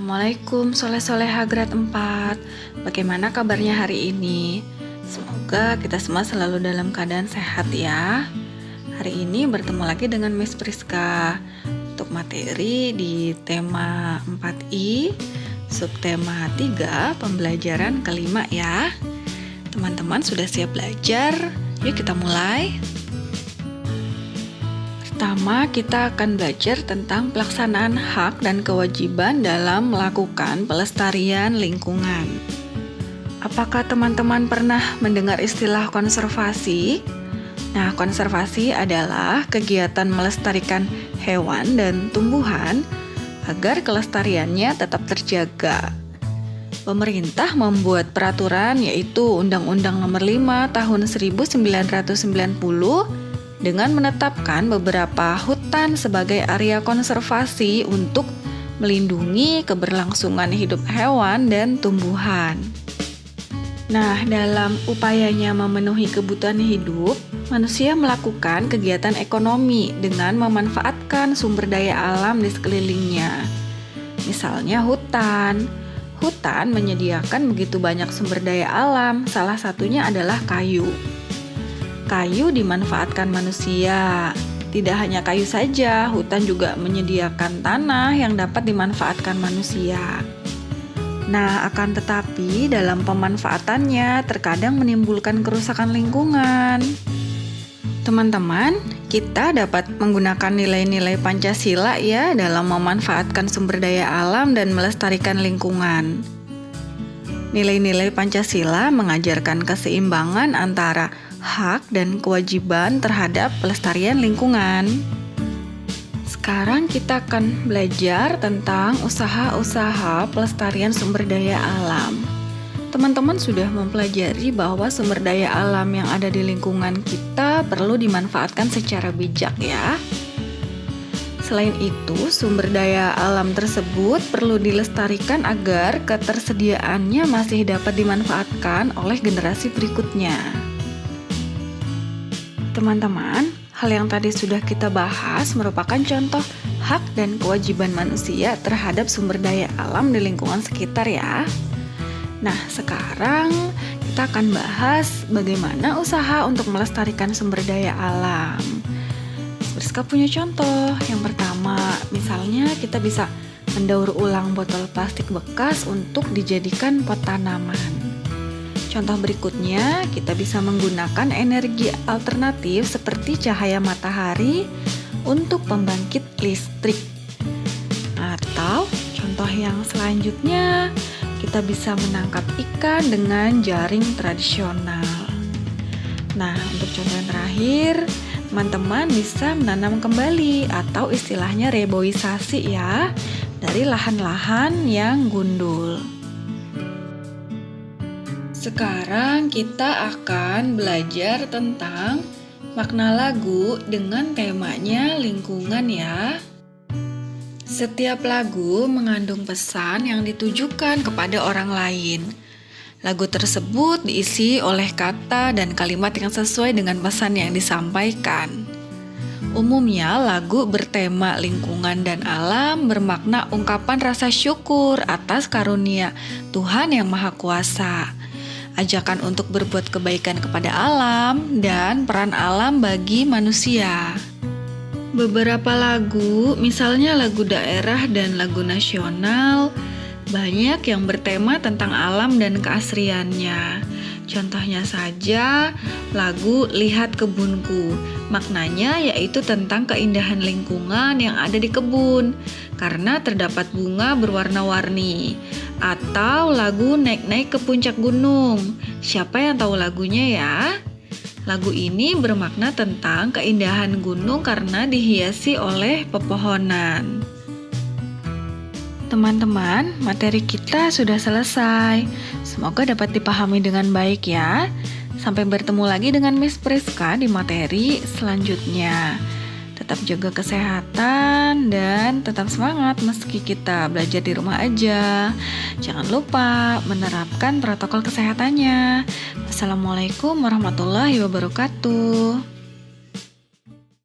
Assalamualaikum soleh-soleha grade 4. Bagaimana kabarnya hari ini? Semoga kita semua selalu dalam keadaan sehat ya. Hari ini bertemu lagi dengan Miss Priska untuk materi di tema 4I, subtema 3, pembelajaran kelima ya. Teman-teman sudah siap belajar? Yuk kita mulai. Pertama, kita akan belajar tentang pelaksanaan hak dan kewajiban dalam melakukan pelestarian lingkungan. Apakah teman-teman pernah mendengar istilah konservasi? Nah, konservasi adalah kegiatan melestarikan hewan dan tumbuhan agar kelestariannya tetap terjaga. Pemerintah membuat peraturan yaitu Undang-Undang Nomor 5 Tahun 1990 dengan menetapkan beberapa hutan sebagai area konservasi untuk melindungi keberlangsungan hidup hewan dan tumbuhan. Nah, dalam upayanya memenuhi kebutuhan hidup, manusia melakukan kegiatan ekonomi dengan memanfaatkan sumber daya alam di sekelilingnya. Misalnya hutan. Hutan menyediakan begitu banyak sumber daya alam, salah satunya adalah kayu. Kayu dimanfaatkan manusia. Tidak hanya kayu saja, hutan juga menyediakan tanah yang dapat dimanfaatkan manusia. Nah, akan tetapi dalam pemanfaatannya terkadang menimbulkan kerusakan lingkungan. Teman-teman, kita dapat menggunakan nilai-nilai Pancasila ya dalam memanfaatkan sumber daya alam dan melestarikan lingkungan. Nilai-nilai Pancasila mengajarkan keseimbangan antara hak dan kewajiban terhadap pelestarian lingkungan. Sekarang kita akan belajar tentang usaha-usaha pelestarian sumber daya alam. Teman-teman sudah mempelajari bahwa sumber daya alam yang ada di lingkungan kita perlu dimanfaatkan secara bijak ya. Selain itu, sumber daya alam tersebut perlu dilestarikan agar ketersediaannya masih dapat dimanfaatkan oleh generasi berikutnya. Teman-teman, hal yang tadi sudah kita bahas merupakan contoh hak dan kewajiban manusia terhadap sumber daya alam di lingkungan sekitar ya. Nah, sekarang kita akan bahas bagaimana usaha untuk melestarikan sumber daya alam. Priska punya contoh. Yang pertama, misalnya kita bisa mendaur ulang botol plastik bekas untuk dijadikan pot tanaman. Contoh berikutnya, kita bisa menggunakan energi alternatif seperti cahaya matahari untuk pembangkit listrik. Atau contoh yang selanjutnya, kita bisa menangkap ikan dengan jaring tradisional. Nah, untuk contoh yang terakhir, teman-teman bisa menanam kembali atau istilahnya reboisasi ya, dari lahan-lahan yang gundul. Sekarang kita akan belajar tentang makna lagu dengan temanya lingkungan ya. Setiap lagu mengandung pesan yang ditujukan kepada orang lain. Lagu tersebut diisi oleh kata dan kalimat yang sesuai dengan pesan yang disampaikan. Umumnya lagu bertema lingkungan dan alam bermakna ungkapan rasa syukur atas karunia Tuhan yang Maha Kuasa. Ajakan untuk berbuat kebaikan kepada alam dan peran alam bagi manusia. Beberapa lagu, misalnya lagu daerah dan lagu nasional, banyak yang bertema tentang alam dan keasriannya. Contohnya saja lagu Lihat Kebunku. Maknanya yaitu tentang keindahan lingkungan yang ada di kebun karena terdapat bunga berwarna-warni. Atau lagu Naik-naik ke puncak gunung. Siapa yang tahu lagunya ya? Lagu ini bermakna tentang keindahan gunung karena dihiasi oleh pepohonan. Teman-teman, materi kita sudah selesai. Semoga dapat dipahami dengan baik ya. Sampai bertemu lagi dengan Miss Priska di materi selanjutnya. Tetap jaga kesehatan dan tetap semangat meski kita belajar di rumah aja. Jangan lupa menerapkan protokol kesehatannya. Assalamualaikum warahmatullahi wabarakatuh.